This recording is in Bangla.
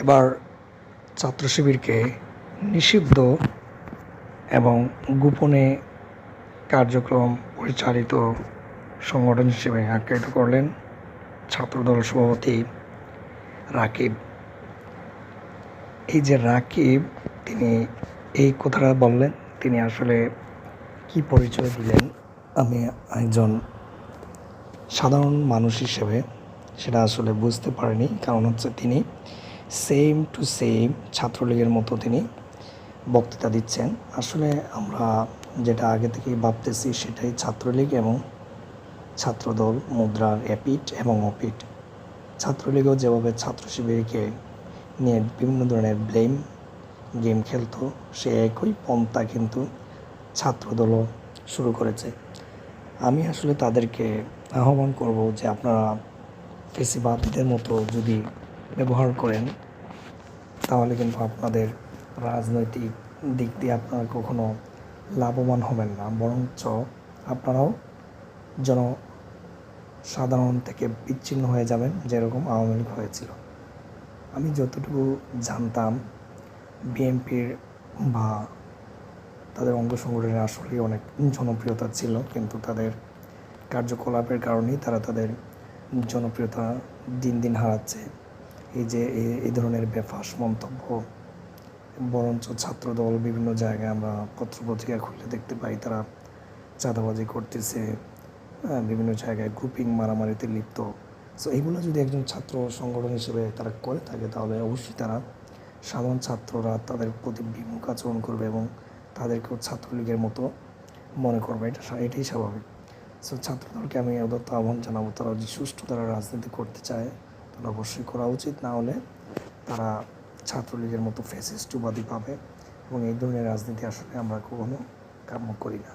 এবার ছাত্র শিবিরকে নিষিদ্ধ এবং গোপনে কার্যক্রম পরিচালিত সংগঠন হিসেবে আখ্যায়িত করলেন ছাত্রদল সভাপতি রাকিব। এই যে রাকিব, তিনি এই কথাটা বললেন, তিনি আসলে কি পরিচয় দিলেন আমি একজন সাধারণ মানুষ হিসেবে সেটা আসলে বুঝতে পারিনি। কারণ হচ্ছে তিনি সেম টু সেম ছাত্রলীগের মতো তিনি বক্তৃতা দিচ্ছেন। আসলে আমরা যেটা আগে থেকেই ভাবতেছি সেটাই, ছাত্রলীগ এবং ছাত্রদল মুদ্রার এপিঠ এবং অপিঠ। ছাত্রলীগও যেভাবে ছাত্র শিবিরকে নিয়ে বিভিন্ন ধরনের ব্লেম গেম খেলতো, সে একই পন্থা কিন্তু ছাত্রদলও শুরু করেছে। আমি আসলে তাদেরকে আহ্বান করব যে আপনারা ফেসিবাদীদের মতো যদি ব্যবহার করেন তাহলে কিন্তু আপনাদের রাজনৈতিক দিক দিয়ে আপনারা কখনো লাভবান হবেন না, বরঞ্চ আপনারাও জনসাধারণ থেকে বিচ্ছিন্ন হয়ে যাবেন, যেরকম আওয়ামী লীগ হয়েছিল। আমি যতটুকু জানতাম বিএনপির বা তাদের অঙ্গ সংগঠনের আসলে অনেক জনপ্রিয়তা ছিল, কিন্তু তাদের কার্যকলাপের কারণেই তারা তাদের জনপ্রিয়তা দিন দিন হারাচ্ছে। এই যে এই ধরনের বেফাঁস মন্তব্য, বরঞ্চ ছাত্রদল বিভিন্ন জায়গায় আমরা পত্রপত্রিকা খুলে দেখতে পাই তারা চাঁদাবাজি করতেছে, বিভিন্ন জায়গায় গ্রুপিং মারামারিতে লিপ্ত। সো এইগুলো যদি একজন ছাত্র সংগঠন হিসেবে তারা করে থাকে তাহলে অবশ্যই তারা সাধারণ ছাত্ররা তাদের প্রতি বিমুখ আচরণ করবে এবং তাদেরকেও ছাত্রলীগের মতো মনে করবে। এটাই স্বাভাবিক। সো ছাত্রদলকে আমি উদাত্ত আহ্বান জানাবো, তারা যদি সুষ্ঠু তারা রাজনীতি করতে চায় তাহলে অবশ্যই করা উচিত, না হলে তারা ছাত্রলীগের মতো ফ্যাসিস্টবাদী পাবে এবং এই ধরনের রাজনীতি আসলে আমরা কখনো কাম্য করি না।